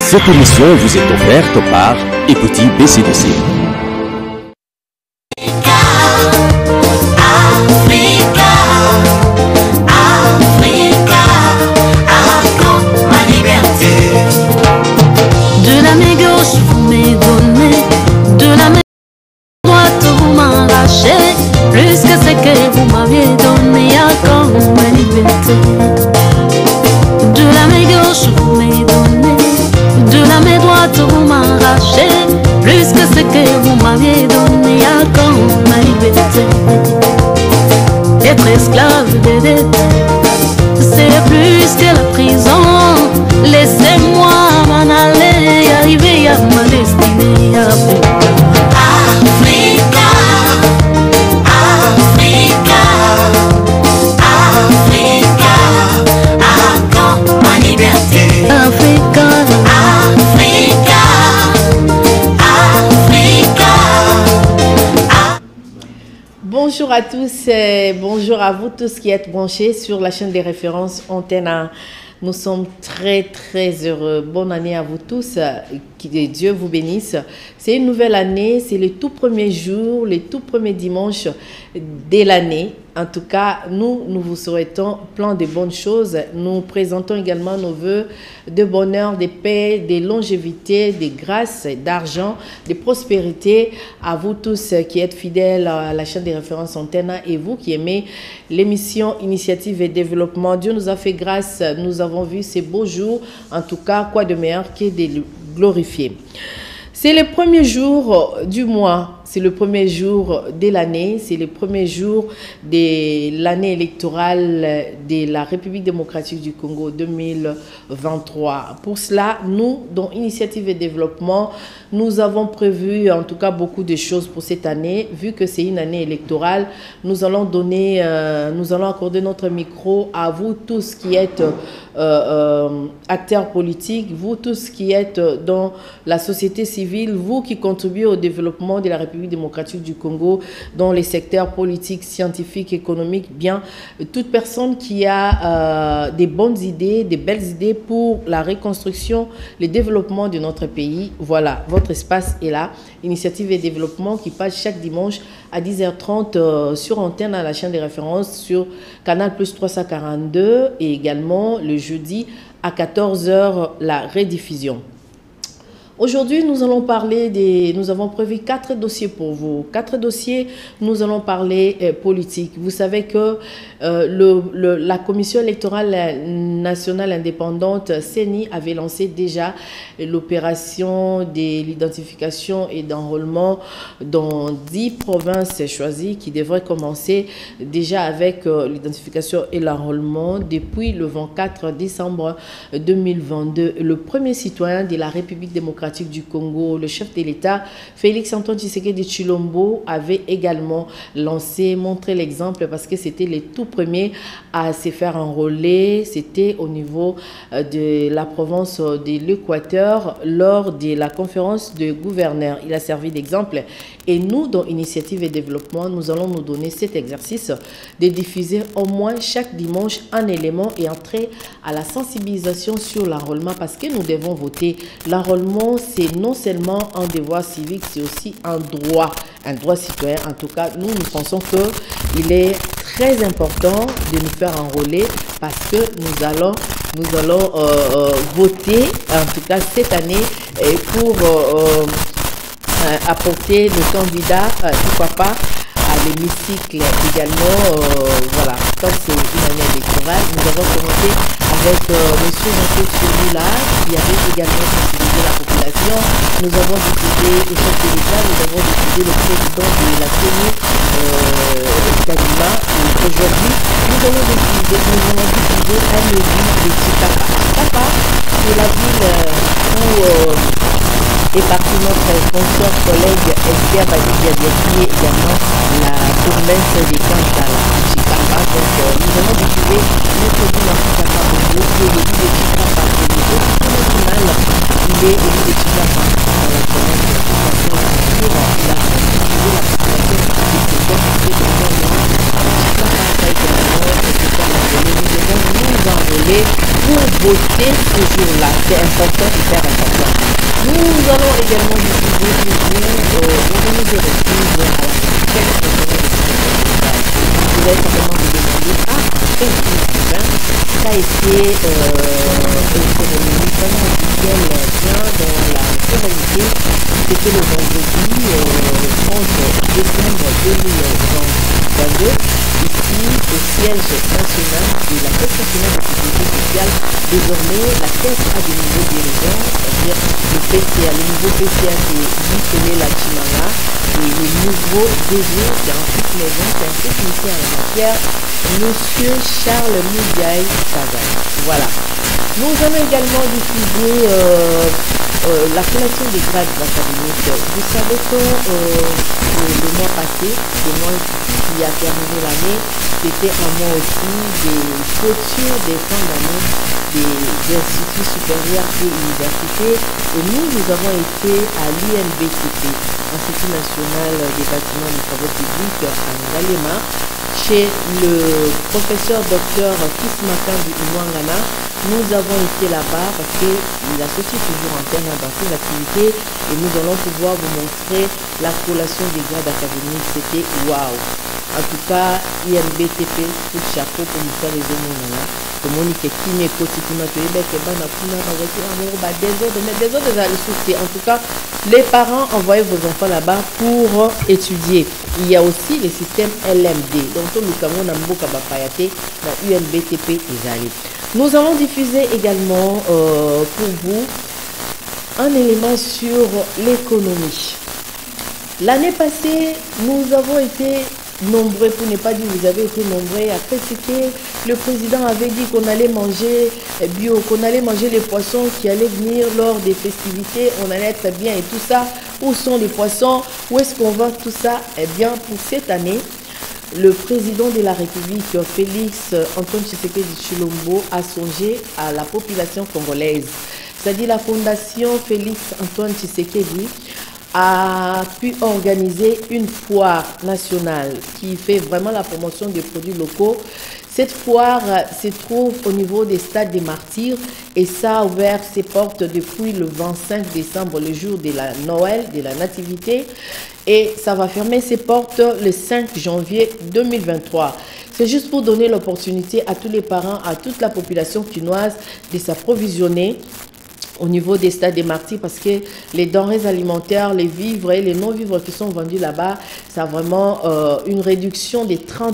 Cette émission vous est offerte par Écoutez BCDC. De la main gauche vous m'avez donné, de la main droite vous m'arrachez, plus que ce que vous m'aviez donné à quand ma liberté. De la main gauche vous m'avez donné, de la main droite vous m'arrachez, plus que ce que vous m'aviez donné à quand ma liberté. Être esclave des dettes, c'est plus que la prison. Laissez-moi m'en aller, arriver à ma destinée. Africa, Africa, Africa, à quand ma liberté. Africa, Africa, Africa. Bonjour à tous, bonjour à vous tous qui êtes branchés sur la chaîne des références Antenne 1. Nous sommes très heureux. Bonne année à vous tous. Que Dieu vous bénisse. C'est une nouvelle année. C'est le tout premier jour, les tout premiers dimanches de l'année. En tout cas, nous vous souhaitons plein de bonnes choses. Nous présentons également nos voeux de bonheur, de paix, de longévité, de grâce, d'argent, de prospérité à vous tous qui êtes fidèles à la chaîne des références Antenne 1 et vous qui aimez l'émission Initiative et Développement. Dieu nous a fait grâce. Nous avons vu ces beaux jours. En tout cas, quoi de meilleur que de le glorifier. C'est le premier jour du mois. C'est le premier jour de l'année, c'est le premier jour de l'année électorale de la République démocratique du Congo 2023. Pour cela, nous, dans Initiative et Développement, nous avons prévu en tout cas beaucoup de choses pour cette année. Vu que c'est une année électorale, nous allons accorder notre micro à vous tous qui êtes acteurs politiques, vous tous qui êtes dans la société civile, vous qui contribuez au développement de la République démocratique du Congo dans les secteurs politiques, scientifiques, économiques, bien toute personne qui a des bonnes idées, des belles idées pour la reconstruction, le développement de notre pays. Voilà, votre espace est là. Initiative et Développement qui passe chaque dimanche à 10h30 sur Antenne à la chaîne des références sur Canal Plus 342 et également le jeudi à 14h la rediffusion. Aujourd'hui, nous allons parler nous avons prévu 4 dossiers pour vous. 4 dossiers, nous allons parler politique. Vous savez que la Commission électorale nationale indépendante, CENI, avait lancé déjà l'opération de l'identification et d'enrôlement dans 10 provinces choisies qui devraient commencer déjà avec l'identification et l'enrôlement depuis le 24 décembre 2022. Le premier citoyen de la République démocratique du Congo, le chef de l'État, Félix-Antoine Tshisekedi Tshilombo, avait également montré l'exemple parce que c'était les tout premiers à se faire enrôler. C'était au niveau de la province de l'Équateur lors de la conférence de gouverneurs. Il a servi d'exemple. Et nous, dans Initiative et Développement, nous allons nous donner cet exercice de diffuser au moins chaque dimanche un élément et entrer à la sensibilisation sur l'enrôlement parce que nous devons voter. L'enrôlement, c'est non seulement un devoir civique, c'est aussi un droit citoyen. En tout cas, nous pensons qu'il est très important de nous faire enrôler parce que nous allons voter, en tout cas cette année, pour apporter le candidat, pourquoi pas, à l'hémicycle également. Voilà, comme c'est une année électorale, nous avons commencé avec M. Jean-Claude Chemila, qui avait également sensibilisé la population. Nous avons diffusé le chef de l'État, nous avons diffusé le président de la CENI, Kadima. Aujourd'hui, nous allons diffuser un élu de Chikapa. Chikapa, c'est la ville où est parti notre consort collègue Esther Badi-Diadiaki et également la province des Kampala à Chikapa. Donc nous allons diffuser notre ville en Chikapa au qui est l'élu de Chikapa. Et le député national, il est élu de Chikapa dans la province de Chikapa. Pour la population de ce secteur de Chikapa. nous enrôler pour voter ce jour-là. C'est important, hyper important. Nous allons également diffuser toujours nous refuge à la prochaine vous allez certainement vous demander quel ça a été cérémonie vraiment officielle bien dans la souveraineté. C'était le vendredi 30 décembre 2022 ici au siège national de la Caisse nationale de sécurité sociale. Désormais, la Caisse a de nouveaux dirigeants, c'est-à-dire le PCA, le nouveau PCA c'est Nicolé Lachimanga et le nouveau DG, c'est un maison, c'est un technicien en la matière, Monsieur Charles Moudiaï Sagay. Voilà. Nous allons également diffuser la collation des grades académiques. Vous savez que le mois passé, le mois qui a terminé l'année, c'était un mois aussi des clôtures des fins d'année des instituts supérieurs et universités. Et nous avons été à l'INBTP, Institut national des bâtiments et travaux publics à Ngalema, chez le professeur Dr Kismakambi Mwangana. Nous avons été là-bas parce qu'il associe toujours en termes dans ses activités et nous allons pouvoir vous montrer la collation des grades académiques. C'était waouh! En tout cas, INBTP, tout chapeau pour nous faire les hommes. Comme on dit que qui m'est quotidien, en tout cas, les parents envoyez vos enfants là-bas pour étudier. Il y a aussi le système LMD. Donc, le Cameroun a beaucoup de dans UNBTP et Zali. Nous allons diffuser également pour vous un élément sur l'économie. L'année passée, nous avons été nombreux, pour ne pas dire vous avez été nombreux à critiquer. Le président avait dit qu'on allait manger bio, qu'on allait manger les poissons qui allaient venir lors des festivités, on allait être bien et tout ça. Où sont les poissons? Où est-ce qu'on va tout ça? Eh bien, pour cette année, le président de la République, Félix Antoine Tshisekedi Tshilombo, a songé à la population congolaise. C'est-à-dire la fondation Félix Antoine Tshisekedi a pu organiser une foire nationale qui fait vraiment la promotion des produits locaux. Cette foire se trouve au niveau des stades des Martyrs et ça a ouvert ses portes depuis le 25 décembre, le jour de la Noël, de la Nativité, et ça va fermer ses portes le 5 janvier 2023. C'est juste pour donner l'opportunité à tous les parents, à toute la population quinoise de s'approvisionner au niveau des stades des Martyrs parce que les denrées alimentaires, les vivres et les non-vivres qui sont vendus là-bas, ça a vraiment une réduction de 30%.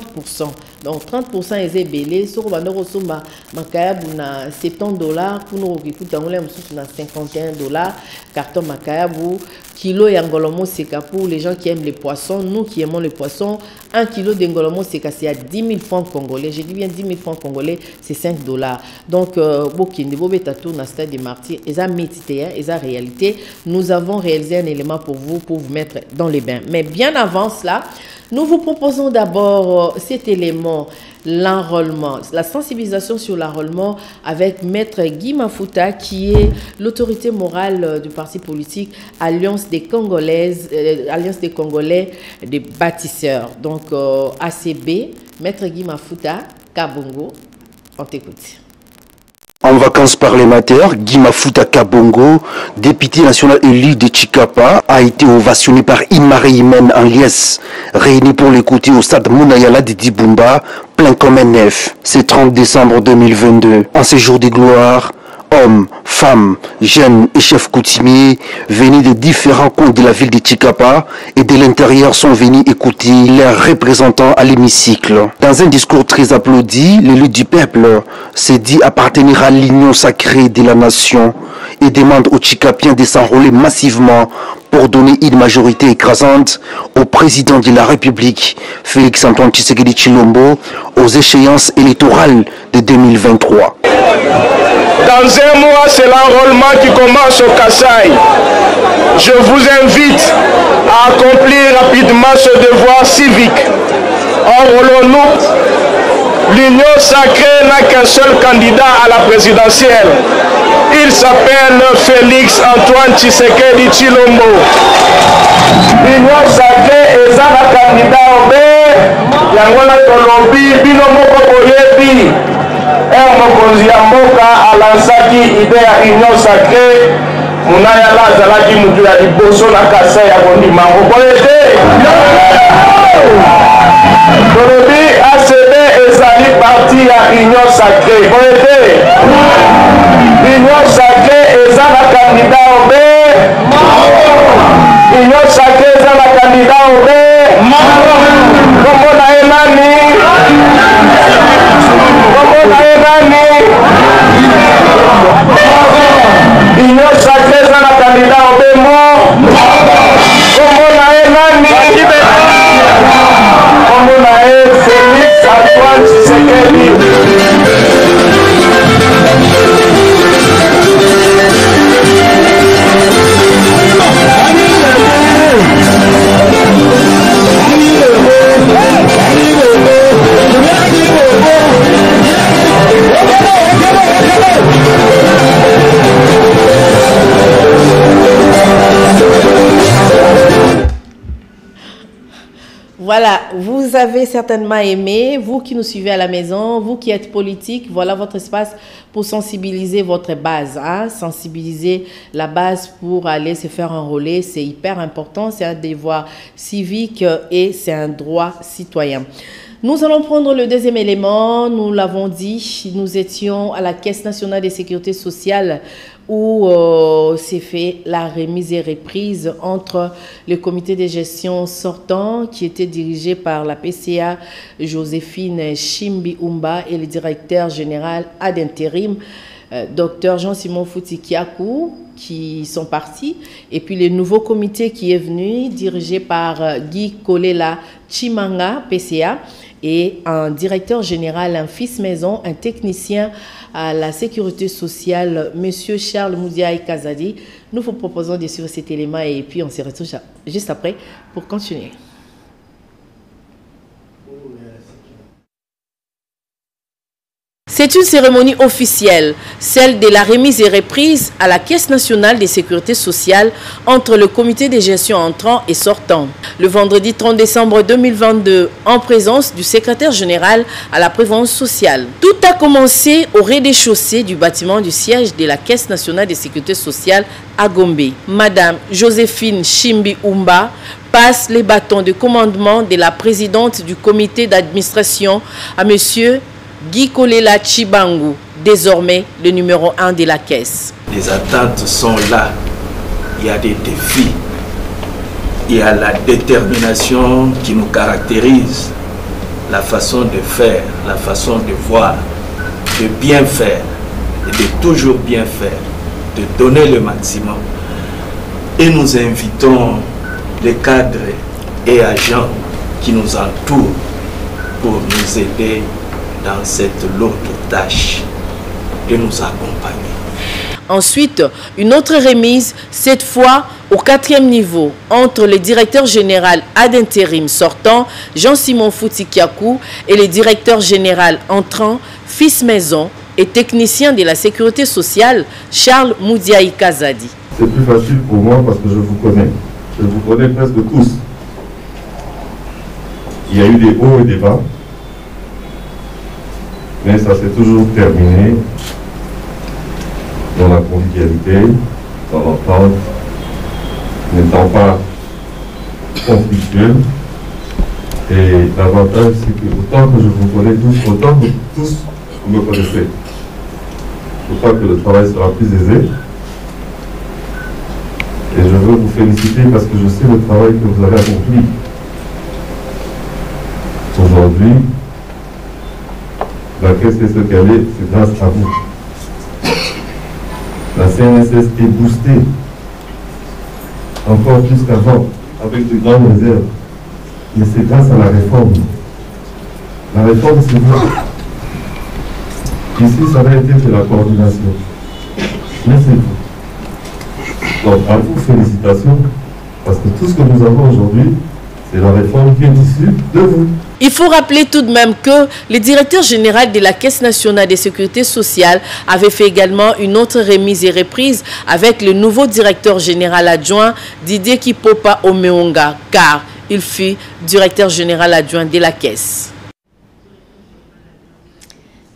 Donc 30% est belé. Sur le Rosomba, Makayab, on a $70 pour nous écouter, on a $51. Carton Makayabou, kilo et Angolomo Seka pour les gens qui aiment les poissons. Nous qui aimons les poissons, 1 kilo d'Angolomo Seka, c'est à 10 000 francs congolais. J'ai dit bien 10 000 francs congolais, c'est $5. Donc, Bokinde, Bobetatou, na stade des Martyrs, et ça métité, et ça réalité. Nous avons réalisé un élément pour vous mettre dans les bains. Mais bien avant cela, nous vous proposons d'abord cet élément, l'enrôlement, la sensibilisation sur l'enrôlement avec Maître Guy Mafuta qui est l'autorité morale du parti politique Alliance des Congolaises, Alliance des Congolais des bâtisseurs. Donc ACB, Maître Guy Mafuta, Kabongo, on t'écoute. En vacances parlementaires, Guy Mafuta Kabongo, député national élu de Chikapa, a été ovationné par Imare Imen en liesse, réuni pour l'écouter au stade Mounayala de Dibumba, plein comme un neuf. C'est 30 décembre 2022. En ces jours de gloire, hommes, femmes, jeunes et chefs coutumiers venus de différents coins de la ville de Chikapa et de l'intérieur sont venus écouter leurs représentants à l'hémicycle. Dans un discours très applaudi, l'élu du peuple s'est dit appartenir à l'union sacrée de la nation et demande aux Chikapiens de s'enrôler massivement pour donner une majorité écrasante au président de la République, Félix Antoine Tshisekedi Tshilombo, aux échéances électorales de 2023. Dans un mois, c'est l'enrôlement qui commence au Kasaï. Je vous invite à accomplir rapidement ce devoir civique. Enrôlons-nous. L'union sacrée n'a qu'un seul candidat à la présidentielle. Il s'appelle Félix Antoine Tshisekedi Tshilombo. L'union sacrée est eza na kandida obe yango na tolobi bino moko boyebi mokonzi ya mboka alansaki ide ya union sacré munayala azalaki mutu ya liboso na Kasai ya kondimango boye te tolobi ACD ezali parti ya union sacré boye te union sacré eza na kandida obe union sacré eza na kandida obe kombo na ye nani union sacré eza na kandida obe kombo na ye nani kombo na ye Félix Antoine Tshisekedi. Voilà, vous avez certainement aimé, vous qui nous suivez à la maison, vous qui êtes politique, voilà votre espace pour sensibiliser votre base, hein? Sensibiliser la base pour aller se faire enrôler, c'est hyper important, c'est un devoir civique et c'est un droit citoyen. Nous allons prendre le deuxième élément, nous l'avons dit, nous étions à la Caisse nationale de sécurité sociale où s'est fait la remise et reprise entre le comité de gestion sortant qui était dirigé par la PCA Joséphine Chimbi Umba et le directeur général ad intérim Dr Jean-Simon Foutikiakou qui sont partis, et puis le nouveau comité qui est venu dirigé par Guy Kolela Chimanga PCA et un directeur général, un fils maison, un technicien à la sécurité sociale, Monsieur Charles Moudiaï Kazadi. Nous vous proposons de suivre cet élément et puis on se retrouve juste après pour continuer. C'est une cérémonie officielle, celle de la remise et reprise à la Caisse nationale de sécurité sociale entre le comité de gestion entrant et sortant. Le vendredi 30 décembre 2022, en présence du secrétaire général à la prévoyance sociale. Tout a commencé au rez-de-chaussée du bâtiment du siège de la Caisse nationale de sécurité sociale à Gombe. Madame Joséphine Chimbi Umba passe les bâtons de commandement de la présidente du comité d'administration à Monsieur Guy Kolela Chibangu, désormais le numéro 1 de la caisse. Les attentes sont là. Il y a des défis. Il y a la détermination qui nous caractérise, la façon de faire, la façon de voir, de bien faire et de toujours bien faire, de donner le maximum. Et nous invitons les cadres et agents qui nous entourent pour nous aider dans cette lourde tâche, de nous accompagner. Ensuite, une autre remise, cette fois au 4e niveau, entre le directeur général ad intérim sortant, Jean-Simon Foutikiakou, et le directeur général entrant, fils maison et technicien de la sécurité sociale, Charles Moudiaï Kazadi. C'est plus facile pour moi parce que je vous connais. Je vous connais presque tous. Il y a eu des hauts et des bas. Mais ça s'est toujours terminé dans la convivialité, dans l'entente, n'étant pas conflictuel. Et l'avantage, c'est que autant que je vous connais tous, autant que tous vous me connaissez. Je crois que le travail sera plus aisé. Et je veux vous féliciter parce que je sais le travail que vous avez accompli. Aujourd'hui, la caisse est ce qu'elle est, c'est grâce à vous. La CNSS est boostée encore plus qu'avant, avec de grandes réserves. Mais c'est grâce à la réforme. La réforme, c'est vous. Ici, ça va être de la coordination. Mais c'est vous. Donc, à vous, félicitations, parce que tout ce que nous avons aujourd'hui, c'est la réforme qui est issue de vous. Il faut rappeler tout de même que le directeur général de la Caisse nationale de sécurité sociale avait fait également une autre remise et reprise avec le nouveau directeur général adjoint Didier Kipopa Omeonga, car Il fut directeur général adjoint de la Caisse.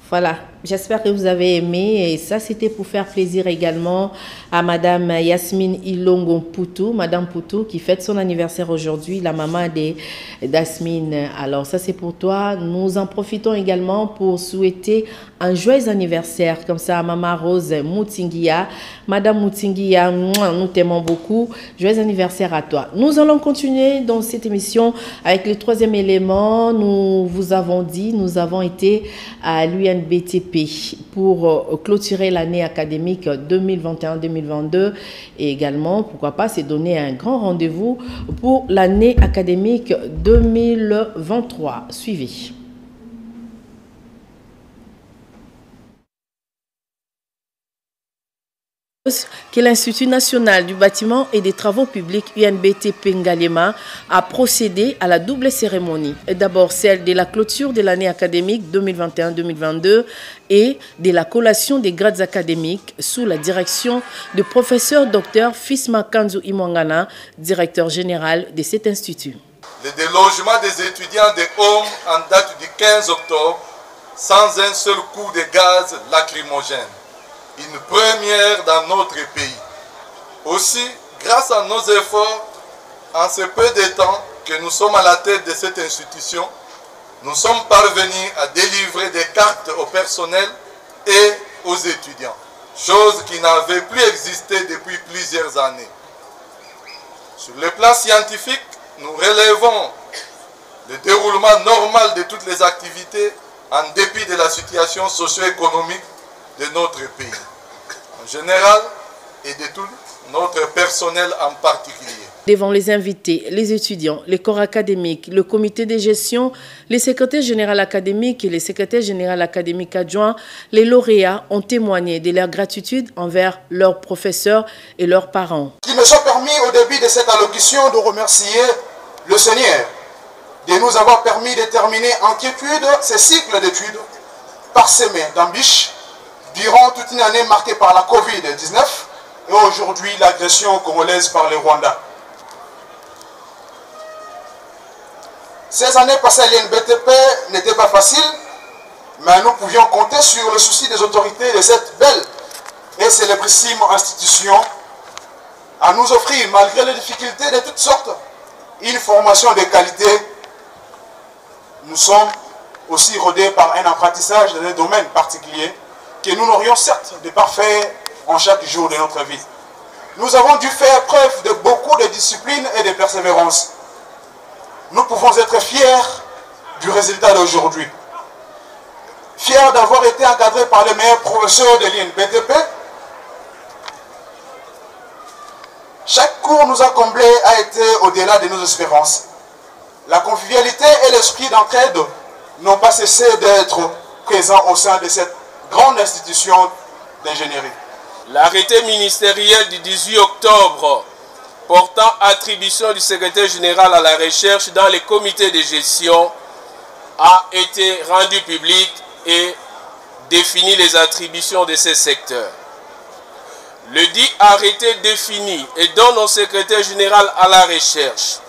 Voilà, j'espère que vous avez aimé et ça c'était pour faire plaisir également à Madame Yasmine Ilongo Poutou, Madame Poutou qui fête son anniversaire aujourd'hui, la maman d'Asmine. Alors ça c'est pour toi, nous en profitons également pour souhaiter un joyeux anniversaire comme ça à Maman Rose Moutinguia. Madame Moutinguia, nous t'aimons beaucoup, joyeux anniversaire à toi. Nous allons continuer dans cette émission avec le troisième élément. Nous vous avons dit, nous avons été à l'UNBTP pour clôturer l'année académique 2021-2022 et également, pourquoi pas, c'est donner un grand rendez-vous pour l'année académique 2023. Suivez. Que l'Institut national du bâtiment et des travaux publics UNBTP Ngalema a procédé à la double cérémonie. D'abord celle de la clôture de l'année académique 2021-2022 et de la collation des grades académiques sous la direction du professeur Dr Fisma Kanzu Imwangana, directeur général de cet institut. Le délogement des étudiants de Homme en date du 15 octobre sans un seul coup de gaz lacrymogène. Une première dans notre pays. Aussi, grâce à nos efforts, en ce peu de temps que nous sommes à la tête de cette institution, nous sommes parvenus à délivrer des cartes au personnel et aux étudiants, chose qui n'avait plus existé depuis plusieurs années. Sur le plan scientifique, nous relevons le déroulement normal de toutes les activités en dépit de la situation socio-économique de notre pays en général et de tout notre personnel en particulier. Devant les invités, les étudiants, les corps académiques, le comité de gestion, les secrétaires généraux académiques et les secrétaires généraux académiques adjoints, les lauréats ont témoigné de leur gratitude envers leurs professeurs et leurs parents. Qu'il me soit permis au début de cette allocution de remercier le Seigneur de nous avoir permis de terminer en quiétude ces cycles d'études parsemés d'embûches durant toute une année marquée par la Covid-19 et aujourd'hui l'agression congolaise par le Rwanda. Ces années passées à l'INBTP n'étaient pas faciles, mais nous pouvions compter sur le souci des autorités de cette belle et célébrissime institution à nous offrir, malgré les difficultés de toutes sortes, une formation de qualité. Nous sommes aussi rodés par un apprentissage dans un domaine particulier que nous n'aurions certes de parfait en chaque jour de notre vie. Nous avons dû faire preuve de beaucoup de discipline et de persévérance. Nous pouvons être fiers du résultat d'aujourd'hui. Fiers d'avoir été encadrés par les meilleurs professeurs de l'INBTP. Chaque cours nous a comblés a été au-delà de nos espérances. La convivialité et l'esprit d'entraide n'ont pas cessé d'être présents au sein de cette grande institution d'ingénierie. L'arrêté ministériel du 18 octobre portant attribution du secrétaire général à la recherche dans les comités de gestion a été rendu public et définit les attributions de ces secteurs. Le dit arrêté définit et donne au secrétaire général à la recherche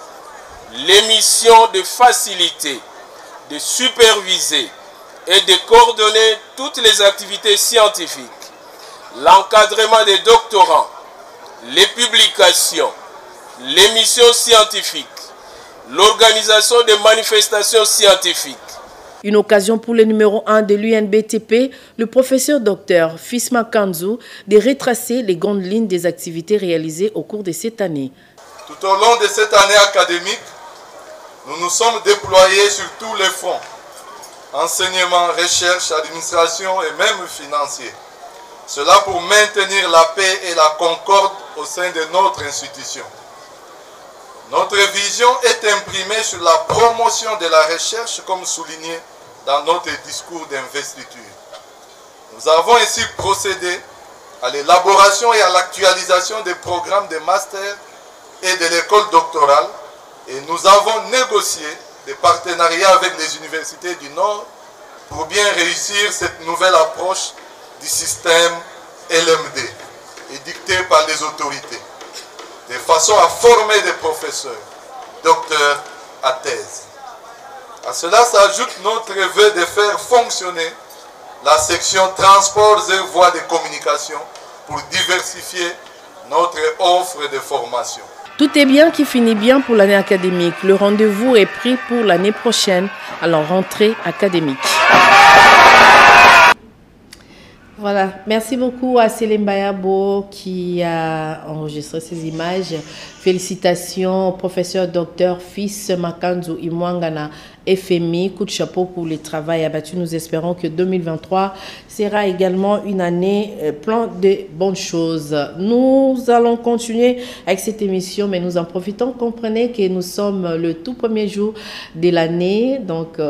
les missions de faciliter, de superviser et de coordonner toutes les activités scientifiques, l'encadrement des doctorants, les publications, les missions scientifiques, l'organisation des manifestations scientifiques. Une occasion pour le numéro 1 de l'UNBTP, le professeur Dr Fisma Kanzu, de retracer les grandes lignes des activités réalisées au cours de cette année. Tout au long de cette année académique, nous nous sommes déployés sur tous les fronts, enseignement, recherche, administration et même financier. Cela pour maintenir la paix et la concorde au sein de notre institution. Notre vision est imprimée sur la promotion de la recherche comme souligné dans notre discours d'investiture. Nous avons ainsi procédé à l'élaboration et à l'actualisation des programmes de master et de l'école doctorale et nous avons négocié des partenariats avec les universités du Nord pour bien réussir cette nouvelle approche du système LMD édicté par les autorités, de façon à former des professeurs, docteur à thèse. À cela s'ajoute notre vœu de faire fonctionner la section transports et voies de communication pour diversifier notre offre de formation. Tout est bien qui finit bien pour l'année académique. Le rendez-vous est pris pour l'année prochaine, à la rentrée académique. Voilà, merci beaucoup à Céline Bayabo qui a enregistré ces images. Félicitations au professeur docteur Fils Makanzu Imwangana FMI. Coup de chapeau pour le travail abattu. Nous espérons que 2023 sera également une année pleine de bonnes choses. Nous allons continuer avec cette émission, mais nous en profitons. Comprenez que nous sommes le tout premier jour de l'année. Donc,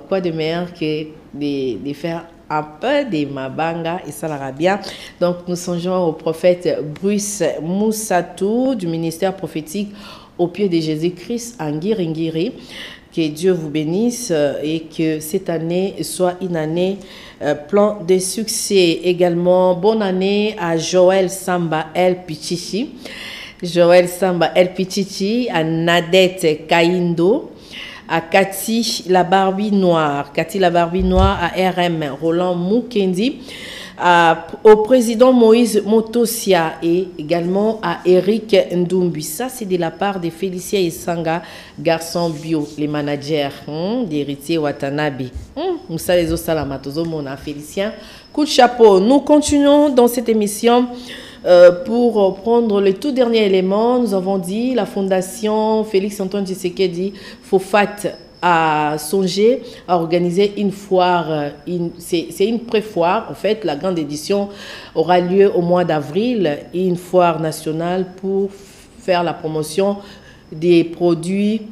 quoi de meilleur que de faire un peu de mabanga et ça l'ira bien. Donc nous songeons au prophète Bruce Moussatou du ministère prophétique au pied de Jésus-Christ en Ngiringiri. Que Dieu vous bénisse et que cette année soit une année pleine de succès. Également, bonne année à Joël Samba El Pichichi. Joël Samba El Pichichi, à Nadette Kaindo, à Cathy la Barbie Noire, à RM, Roland Mukendi, au président Moïse Motosia et également à Eric Ndumbi. Ça, c'est de la part de Félicia Esanga, garçon bio, les managers d'héritier Watanabe. Moussa les Osalamatozo, mon Félicien. Coup de chapeau. Nous continuons dans cette émission. Pour prendre le tout dernier élément, nous avons dit la fondation Félix-Antoine Tshisekedi Fofat a songé à organiser une foire, c'est une pré-foire. En fait, la grande édition aura lieu au mois d'avril, une foire nationale pour faire la promotion des produits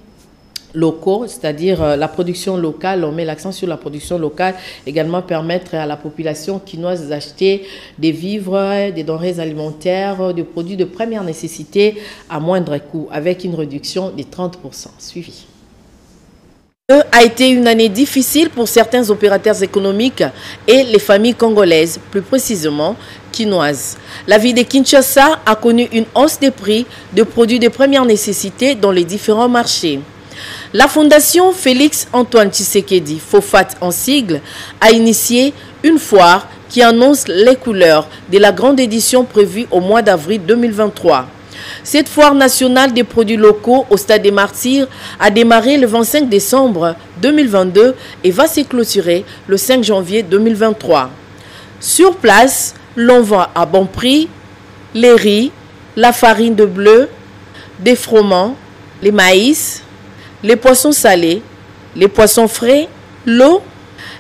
locaux, c'est-à-dire la production locale. On met l'accent sur la production locale, également permettre à la population quinoise d'acheter des vivres, des denrées alimentaires, des produits de première nécessité à moindre coût, avec une réduction de 30%. Suivi. A été une année difficile pour certains opérateurs économiques et les familles congolaises, plus précisément quinoises. La ville de Kinshasa a connu une hausse des prix de produits de première nécessité dans les différents marchés. La fondation Félix-Antoine Tshisekedi, Fofat en sigle, a initié une foire qui annonce les couleurs de la grande édition prévue au mois d'avril 2023. Cette foire nationale des produits locaux au Stade des Martyrs a démarré le 25 décembre 2022 et va se clôturer le 5 janvier 2023. Sur place, l'on vend à bon prix les riz, la farine de bleu, des froments, les maïs, les poissons salés, les poissons frais, l'eau,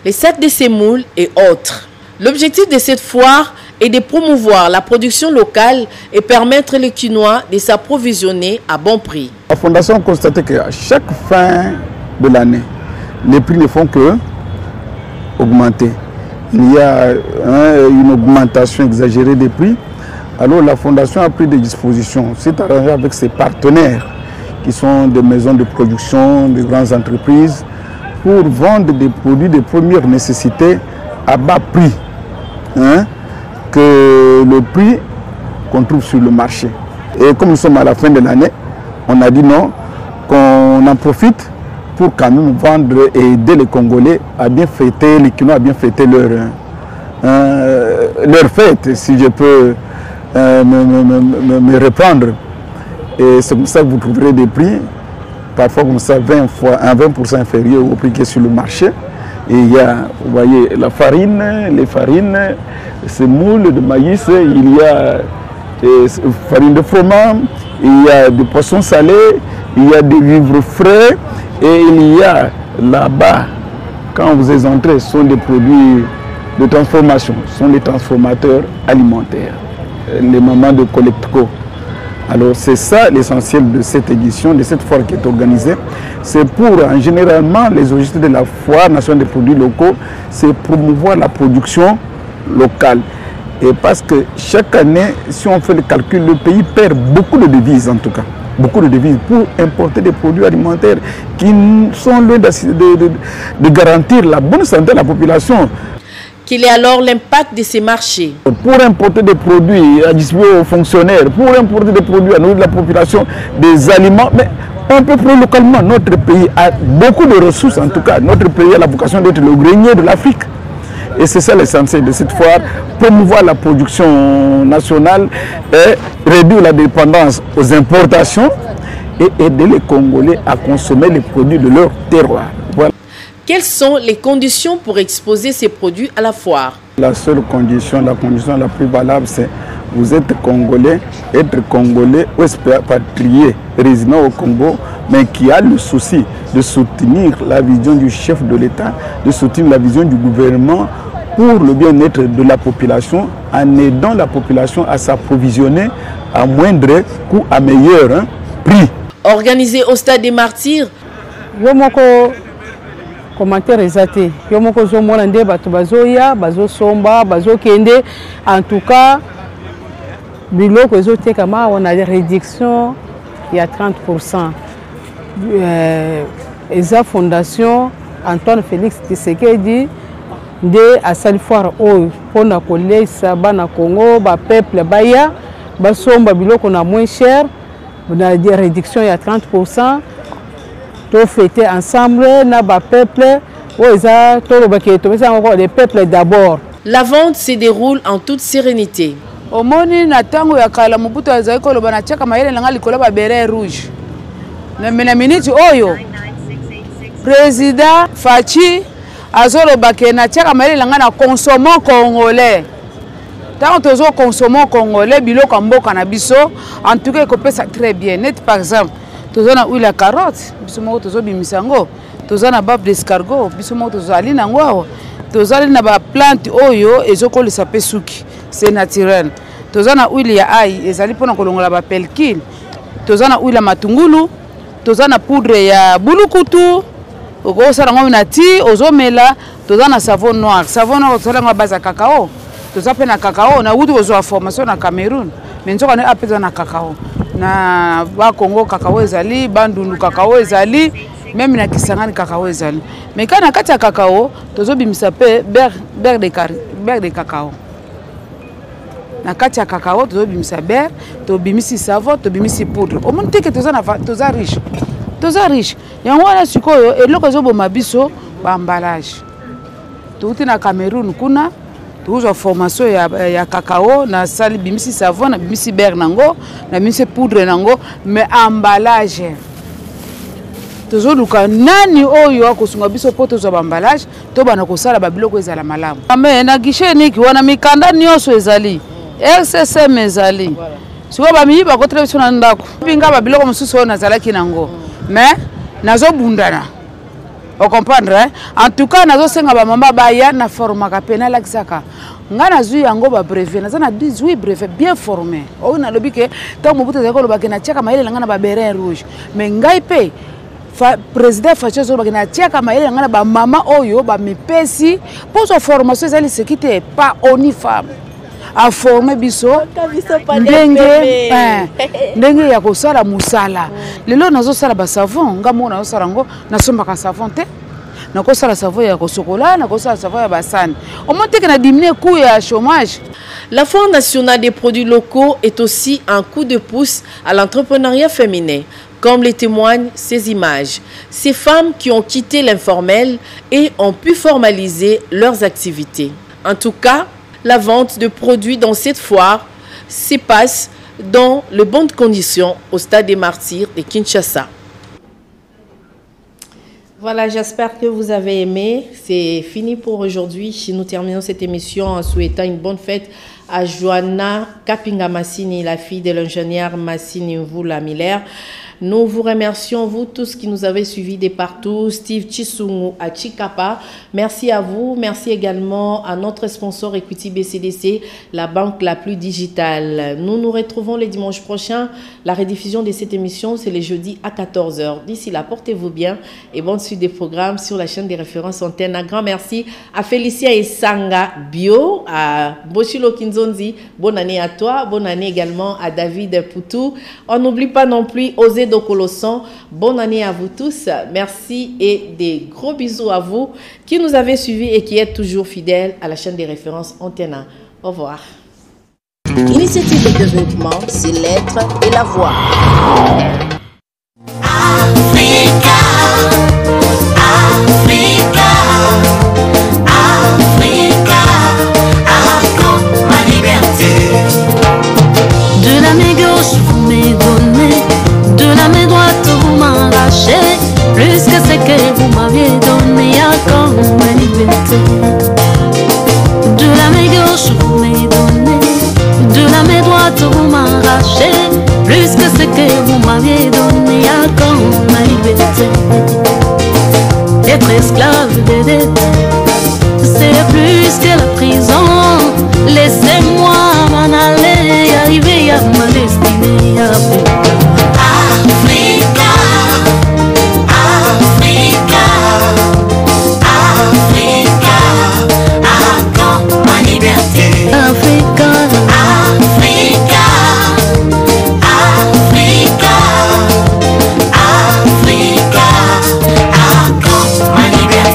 les sacs de semoule et autres. L'objectif de cette foire est de promouvoir la production locale et permettre les Quinois de s'approvisionner à bon prix. La fondation a constaté qu'à chaque fin de l'année, les prix ne font que augmenter. Il y a une augmentation exagérée des prix. Alors la fondation a pris des dispositions, s'est arrangée avec ses partenaires qui sont des maisons de production, des grandes entreprises, pour vendre des produits de première nécessité à bas prix, que le prix qu'on trouve sur le marché. Et comme nous sommes à la fin de l'année, on a dit non, qu'on en profite pour quand même vendre et aider les Congolais à bien fêter, les Quinois à bien fêter leur fête, si je peux me reprendre. Et c'est comme ça que vous trouverez des prix, parfois comme ça, 20% inférieurs au prix qui est sur le marché. Et il y a, vous voyez, la farine, les farines, ces moules de maïs, il y a des farines de froment, il y a des poissons salés, il y a des vivres frais, et il y a là-bas, quand vous êtes entrés, ce sont des produits de transformation, ce sont des transformateurs alimentaires, les mamans de Collectco. Alors c'est ça l'essentiel de cette édition, de cette foire qui est organisée. C'est pour, généralement, les objectifs de la foire nationale des produits locaux, c'est promouvoir la production locale. Et parce que chaque année, si on fait le calcul, le pays perd beaucoup de devises en tout cas. Beaucoup de devises pour importer des produits alimentaires qui sont loin de garantir la bonne santé de la population. Quel est alors l'impact de ces marchés? Pour importer des produits à distribuer aux fonctionnaires, pour importer des produits à nourrir la population, des aliments, mais on peut produire localement. Notre pays a beaucoup de ressources, en tout cas. Notre pays a la vocation d'être le grenier de l'Afrique. Et c'est ça l'essentiel de cette foire, promouvoir la production nationale et réduire la dépendance aux importations et aider les Congolais à consommer les produits de leur terroir. Voilà. Quelles sont les conditions pour exposer ces produits à la foire? La seule condition, la condition la plus valable, c'est vous êtes Congolais, être Congolais ou expatrié, résident au Congo, mais qui a le souci de soutenir la vision du chef de l'État, de soutenir la vision du gouvernement pour le bien-être de la population, en aidant la population à s'approvisionner à moindre coût, à meilleur prix. Organisé au stade des Martyrs. Commentaire exaté. Yomoko zo molande bato bazoya, bazo somba, bazo kende. En tout cas, biloko ezo tekama on a des réductions il y a 30%. Eza fondation Antoine Félix Tshisekedi de asali foire oyo pona kolesa bana Congo ba peuple baya basomba biloko na moins cher, on a des réductions il y a 30%. To fêter ensemble na ba peuple oza to baketo besa encore les peuples d'abord. La vente se déroule en toute sérénité. Omoni na tango ya kala mubuto azai ko loba na chaka mayele nanga likolo ba beret rouge. Na minute oyo président Fachi azolo bake na chaka mayele nanga na consommant congolais. Tant tozo consommant congolais biloko mboka na biso en tout cas kopesa très bien net par exemple. Tozana huile à carotte, bisumoko tozo bimisango, tozana bave d'escargot, bisumoko tozali nango, tozali na ba plante oyo ezoko le sapé suki, c'est naturel. Tozana huile ya ail, ezali pona kolongola ba pelkil. Tozana huile ya matungulu, tozana poudre ya bulukutu, oko sala ngo na ti, ozomela, tozana savon noir. Savon noir tozala ngo base ya cacao. Tozape na cacao na wutu kozwa formation na Cameroun. Mais nzoka na apeza na cacao. Na ba Congo cacao ezali, bandundu cacao ezali, même na Kisangani cacao ezali. Mais quand na kati ya cacao, tozo bimisa pe beurre de cacao. Na kati ya cacao tozo bimisa beurre, to bimisi savon, to bimisi poudre. O monte ke toza riche. Toza riche. Yango wana sikoyo eloko zo boma biso ba emballage. Touti na Cameroun kuna toujours formation ya cacao na sali bimisi savon na bimisi beurre nango na bimisi poudre nango mais emballage toujours luka nani oyo akosunga biso poto zo emballage to bana ko sala ba biloko ezala malamu mais na guichet niki wana mikanda nyoso ezali RCC ezali siko ba miyiba ko très biso na ndako binga ba biloko mususu na zalaki nango mais nazo bundana. Vous comprenez? En tout cas, nous avons maman baya na formaka penal exaka. Ngana zui yango ba brevet, na zana 18 brevet bien formé. O na lobi ke tant mobuto zako lobaki na tiaka maele ngana ba beret rouge. Mais ngai pe président Fachi zo lobaki na tiaka maele ngana ba mama oyo ba mipesi pour sa formation ezali sécurité pas oni femme. A former biso ndenge ya kosala musala lelo nazo sala ba savon ngamo nazo sala ngo nasomba ka savon te nako sala savon ya kosokola nako sala savon ya basani au moins que na diminuer coût ya chômage. La Foire nationale des produits locaux est aussi un coup de pouce à l'entrepreneuriat féminin, comme le témoignent ces images. Ces femmes qui ont quitté l'informel et ont pu formaliser leurs activités. En tout cas, la vente de produits dans cette foire se passe dans de bonnes conditions au stade des Martyrs de Kinshasa. Voilà, j'espère que vous avez aimé. C'est fini pour aujourd'hui. Nous terminons cette émission en souhaitant une bonne fête à Joanna Kapinga Massini, la fille de l'ingénieur Massini Mvula Miller. Nous vous remercions, vous tous qui nous avez suivis de partout, Steve Chisungu à Chikapa. Merci à vous. Merci également à notre sponsor Equity BCDC, la banque la plus digitale. Nous nous retrouvons le dimanche prochain. La rediffusion de cette émission, c'est le jeudi à 14 h. D'ici là, portez-vous bien et bonne suite des programmes sur la chaîne des références Antenne. Un grand merci à Félicia Esanga Bio, à Boshilo Kinzonzi. Bonne année à toi. Bonne année également à David Poutou. On n'oublie pas non plus Osé Dokolosson. Bonne année à vous tous. Merci et des gros bisous à vous qui nous avez suivis et qui êtes toujours fidèles à la chaîne des références Antenne. Au revoir. Initiative de développement, c'est l'être et la voix. Plus que ce que vous m'aviez donné comme ma liberté. De la main gauche vous m'avez donné, de la main droite vous m'arrachez. Plus que ce que vous m'aviez donné comme ma liberté. Être esclave des dettes, c'est plus que la prison. Laissez-moi m'en aller, arriver à ma destinée.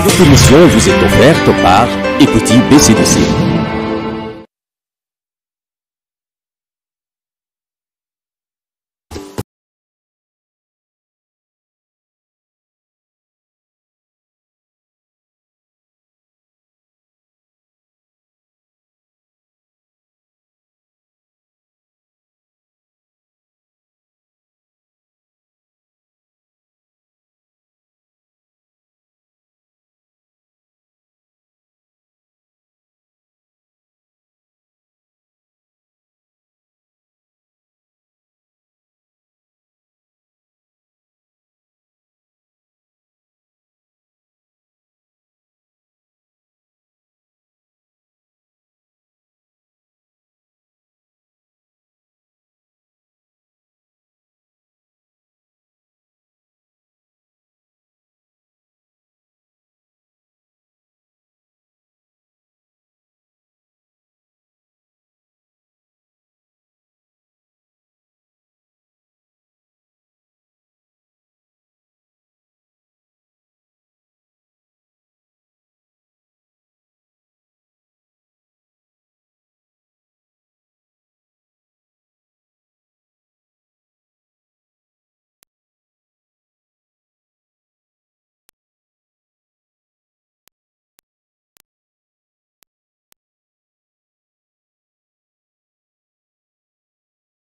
Cette émission vous est offerte par Écoutez BCDC.